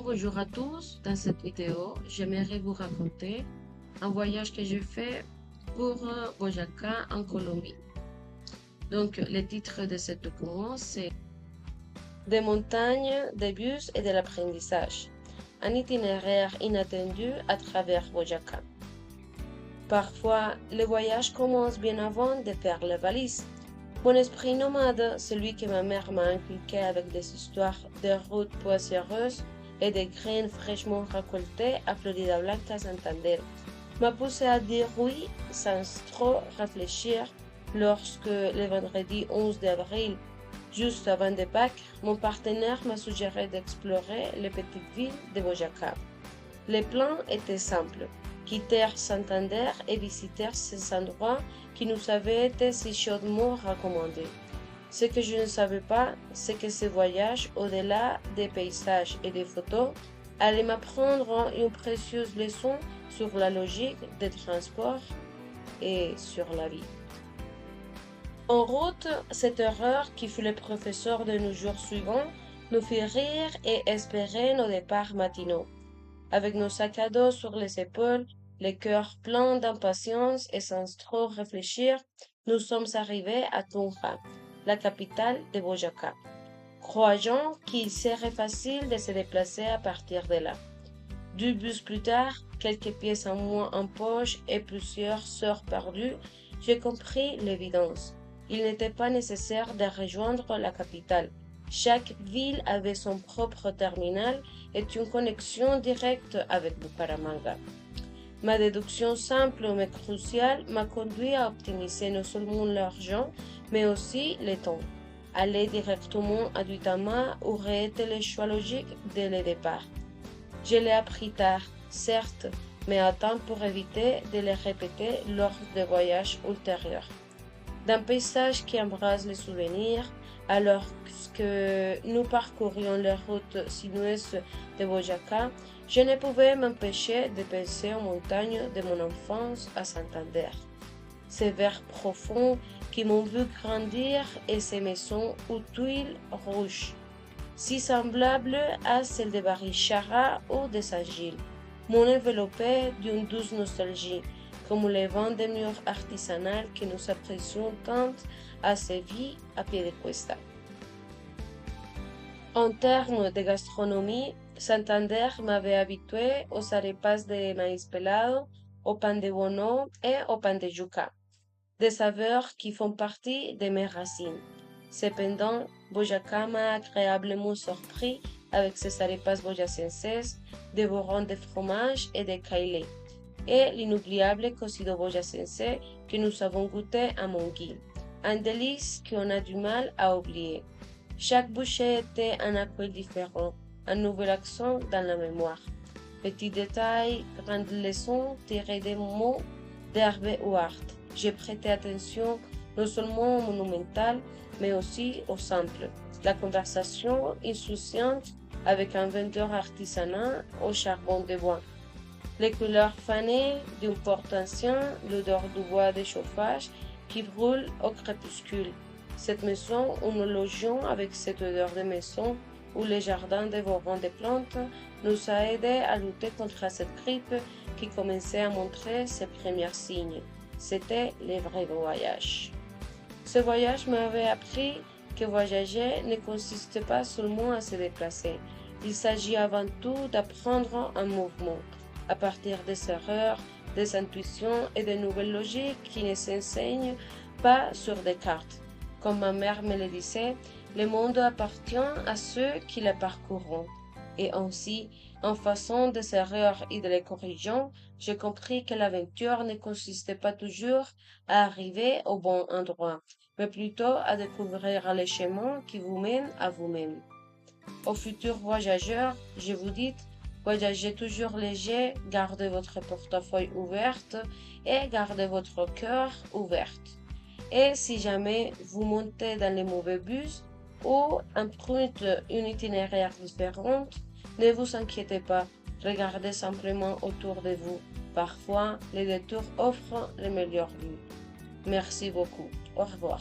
Bonjour à tous, dans cette vidéo, j'aimerais vous raconter un voyage que j'ai fait pour Boyaca en Colombie. Donc, le titre de ce document, c'est Des montagnes, des bus et de l'apprentissage. Un itinéraire inattendu à travers Boyaca. Parfois, le voyage commence bien avant de faire les valises. Mon esprit nomade, celui que ma mère m'a inculqué avec des histoires de routes poussiéreuses et des graines fraîchement récoltées à Florida Blanca, Santander, m'a poussé à dire oui sans trop réfléchir lorsque le vendredi 11 avril, juste avant de Pâques, mon partenaire m'a suggéré d'explorer les petites villes de Boyaca. Le plan était simple, quitter Santander et visiter ces endroits qui nous avaient été si chaudement recommandés. Ce que je ne savais pas, c'est que ce voyage, au-delà des paysages et des photos, allait m'apprendre une précieuse leçon sur la logique des transports et sur la vie. En route, cette erreur qui fut le professeur de nos jours suivants nous fit rire et espérer nos départs matinaux. Avec nos sacs à dos sur les épaules, les cœurs pleins d'impatience et sans trop réfléchir, nous sommes arrivés à Tunja, la capitale de Boyaca, croyant qu'il serait facile de se déplacer à partir de là. 2 bus plus tard, quelques pièces en moins en poche et plusieurs heures perdues, j'ai compris l'évidence. Il n'était pas nécessaire de rejoindre la capitale. Chaque ville avait son propre terminal et une connexion directe avec Bucaramanga. Ma déduction simple mais cruciale m'a conduit à optimiser non seulement l'argent, mais aussi le temps. Aller directement à Duitama aurait été le choix logique dès le départ. Je l'ai appris tard, certes, mais à temps pour éviter de le répéter lors des voyages ultérieurs. D'un paysage qui embrasse les souvenirs, alors que nous parcourions les routes sinueuses de Boyaca, je ne pouvais m'empêcher de penser aux montagnes de mon enfance à Santander. Ces verts profonds qui m'ont vu grandir et ces maisons aux tuiles rouges, si semblables à celles de Barichara ou de Saint-Gilles, m'ont enveloppé d'une douce nostalgie, comme les vents des murs artisanales que nous apprécions tant à Séville à Piedecuesta. En termes de gastronomie, Santander m'avait habitué aux arepas de maíz pelado, au pan de bono et au pan de yuca, des saveurs qui font partie de mes racines. Cependant, Boyaca m'a agréablement surpris avec ses arepas boyacenses, dévorant de fromage et de caillet, et l'inoubliable cocido boyacense que nous avons goûté à Monguí, un délice qu'on a du mal à oublier. Chaque bouchée était un accueil différent, un nouvel accent dans la mémoire. Petits détails, grandes leçons tirées des mots d'Hervé Huart. J'ai prêté attention non seulement au monumental, mais aussi au simple. La conversation insouciante avec un vendeur artisanal au charbon de bois. Les couleurs fanées d'un porte ancien, l'odeur du bois de chauffage qui brûle au crépuscule. Cette maison où nous logions avec cette odeur de maison, où les jardins dévorant des plantes, nous a aidés à lutter contre cette grippe qui commençait à montrer ses premiers signes. C'était le vrai voyage. Ce voyage m'avait appris que voyager ne consiste pas seulement à se déplacer. Il s'agit avant tout d'apprendre un mouvement, à partir des erreurs, des intuitions et de nouvelles logiques qui ne s'enseignent pas sur des cartes. Comme ma mère me le disait, le monde appartient à ceux qui le parcourront. Et ainsi, en faisant des erreurs et de les corrigeant, j'ai compris que l'aventure ne consistait pas toujours à arriver au bon endroit, mais plutôt à découvrir les chemins qui vous mènent à vous-même. Aux futurs voyageurs, je vous dis, voyagez toujours léger, gardez votre portefeuille ouvert et gardez votre cœur ouvert. Et si jamais vous montez dans les mauvais bus ou empruntez un itinéraire différent, ne vous inquiétez pas, regardez simplement autour de vous. Parfois, les détours offrent les meilleures vues. Merci beaucoup. Au revoir.